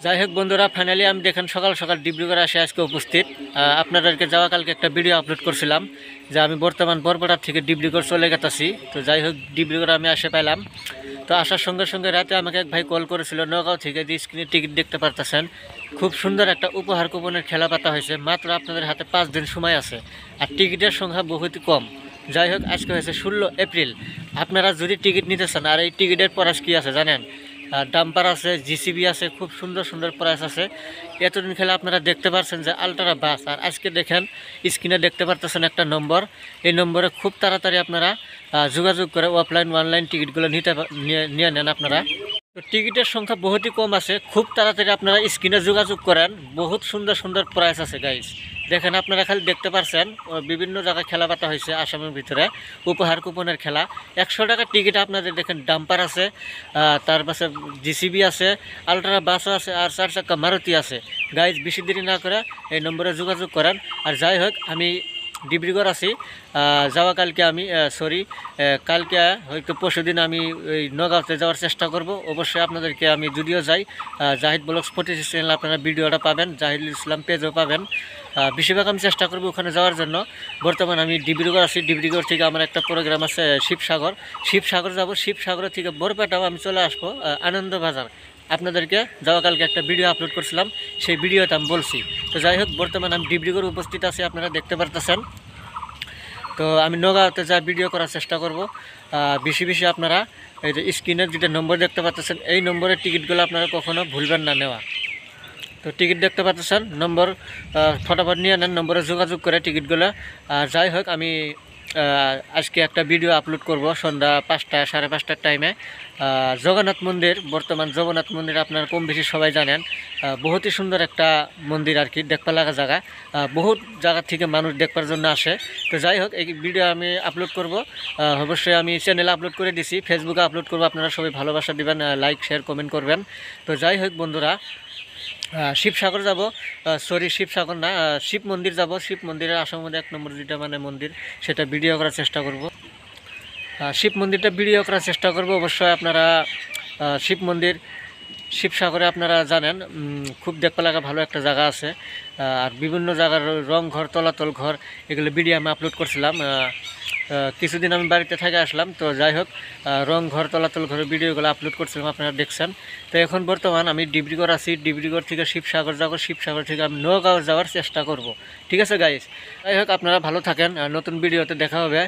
যাই হোক বন্ধুরা, ফাইনালি আমি দেখেন সকাল সকাল ডিব্রুগড় আসে আজকে উপস্থিত। আপনাদেরকে যাওয়া কালকে একটা ভিডিও আপলোড করছিলাম যে আমি বর্তমান বরপেটার থেকে ডিব্রুগড় চলে গেছি। তো যাই হোক, ডিব্রুগড় আমি আসে পাইলাম। তো আসার সঙ্গে সঙ্গে রাতে আমাকে এক ভাই কল করেছিল নগাঁও থেকে, যে স্ক্রিনে টিকিট দেখতে পারতেছেন। খুব সুন্দর একটা উপহার কুপনের খেলা পাতা হয়েছে, মাত্র আপনাদের হাতে 5 দিন সময় আছে, আর টিকিটের সংখ্যা বহুতই কম। যাই হোক, আজকে হয়েছে 16 এপ্রিল। আপনারা যদি টিকিট নিতে চান, আর এই টিকিটের প্রাইস কী আছে জানেন? ডাম্পার আছে, জিসিবি আছে, খুব সুন্দর সুন্দর প্রাইস আছে। এতদিন খেলে আপনারা দেখতে পাচ্ছেন যে আলট্রা বাস, আর আজকে দেখেন স্ক্রিনে দেখতে পারতেছেন একটা নম্বর। এই নম্বরে খুব তাড়াতাড়ি আপনারা যোগাযোগ করে অফলাইন অনলাইন টিকিটগুলো নিয়ে নেন আপনারা। তো টিকিটের সংখ্যা বহুতই কম আছে, খুব তাড়াতাড়ি আপনারা স্ক্রিনে যোগাযোগ করেন। বহুত সুন্দর সুন্দর প্রাইস আছে গাইস। দেখেন আপনারা খালি দেখতে পারছেন বিভিন্ন জায়গায় খেলা পাতা হয়েছে আসামের ভিতরে, উপহার কুপনের খেলা। 100 টাকার টিকিট আপনাদের দেখেন ডাম্পার আছে, তার পাশে জিসিবি আছে, আলট্রা বাসও আছে, আর 4 চাকা মারুতি আছে। গাইজ বেশি দেরি না করে এই নম্বরে যোগাযোগ করেন। আর যাই হোক, আমি ডিব্রুগড় আছি। যাওয়া কালকে আমি কালকে হয়তো পরশু দিন আমি ওই নগাঁওতে যাওয়ার চেষ্টা করব। অবশ্যই আপনাদেরকে আমি যদিও যাই, জাহিদ ব্লগস 46 চ্যানেল আপনারা ভিডিওটা পাবেন, জাহিদুল ইসলাম পেজও পাবেন। বেশিরভাগ আমি চেষ্টা করব ওখানে যাওয়ার জন্য। বর্তমানে আমি ডিব্রুগড় আছি। ডিব্রুগড় থেকে আমার একটা প্রোগ্রাম আছে শিবসাগর যাব। শিবসাগর থেকে বরপেটাও আমি চলে আসবো আনন্দবাজার। আপনাদেরকে যাওয়া কালকে একটা ভিডিও আপলোড করছিলাম, সেই ভিডিওতে আমি বলছি। তো যাই হোক, বর্তমানে আমি ডিব্রুগড় উপস্থিত আছি, আপনারা দেখতে পারতেছেন। তো আমি নগাঁওতে যা ভিডিও করার চেষ্টা করব। বেশি বেশি আপনারা এই যে স্ক্রিনের যেটা নম্বর দেখতে পাচ্ছেন, এই নম্বরের টিকিটগুলো আপনারা কখনো ভুলবেন না নেওয়া। তো টিকিট দেখতে পাচ্ছেন, নম্বর ফটাফট নিয়ে নেন, নম্বরে যোগাযোগ করে টিকিটগুলো। যাই হোক, আমি আজকে একটা ভিডিও আপলোড করব সন্ধ্যা 5টা 5:30টার টাইমে। জগন্নাথ মন্দির, বর্তমান জগন্নাথ মন্দির আপনারা কম বেশি সবাই জানেন। বহুতই সুন্দর একটা মন্দির আর কি, দেখতে লাগা জায়গা। বহুত জায়গা থেকে মানুষ দেখবার জন্য আসে। তো যাই হোক, এই ভিডিও আমি আপলোড করব। অবশ্যই আমি চ্যানেলে আপলোড করে দিছি, ফেসবুকে আপলোড করব। আপনারা সবাই ভালোবাসা দিবেন, লাইক শেয়ার কমেন্ট করবেন। তো যাই হোক বন্ধুরা, শিবসাগর যাব, শিবসাগর না, শিব মন্দির যাব। শিব মন্দিরের আসামের মধ্যে 1 নম্বর যেটা মানে মন্দির, সেটা ভিডিও করার চেষ্টা করব। শিব মন্দিরটা ভিডিও করার চেষ্টা করব। অবশ্যই আপনারা শিব মন্দির শিবসাগরে আপনারা জানেন খুব দেখতে লাগা ভালো একটা জায়গা আছে। আর বিভিন্ন জায়গার রং ঘর, তলাতল ঘর, এগুলো ভিডিও আমি আপলোড করছিলাম। কিছুদিন আমি বাড়িতে থেকে আসলাম। তো যাই হোক, রং ঘর, তলাতল ঘরের ভিডিওগুলো আপলোড করছিলাম, আপনারা দেখছেন। তো এখন বর্তমান আমি ডিব্রুগড় আছি। ডিব্রুগড় থেকে শিবসাগর যাব, শিবসাগর থেকে আমি নগাঁও যাওয়ার চেষ্টা করব। ঠিক আছে গাইস? যাই হোক, আপনারা ভালো থাকেন, নতুন ভিডিওতে দেখা হবে।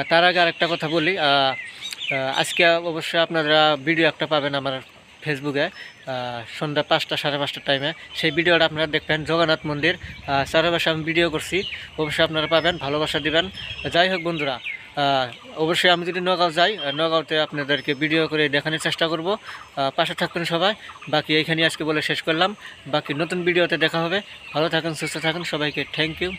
তার আগে আরেকটা কথা বলি, আজকে অবশ্যই আপনারা ভিডিও একটা পাবেন আমার ফেসবুকে সন্ধ্যা 5টা 5:30টার টাইমে। সেই ভিডিওটা আপনারা দেখবেন, জগন্নাথ মন্দির চারপাশে আমি ভিডিও করছি। অবশ্যই আপনারা পাবেন, ভালোবাসা দিবেন। যাই হোক বন্ধুরা, অবশ্যই আমি যদি নগাঁও যাই, নগাঁওতে আপনাদেরকে ভিডিও করে দেখানোর চেষ্টা করব। পাশে থাকবেন সবাই। বাকি এইখানে আজকে বলে শেষ করলাম। বাকি নতুন ভিডিওতে দেখা হবে। ভালো থাকেন, সুস্থ থাকেন, সবাইকে থ্যাংক ইউ।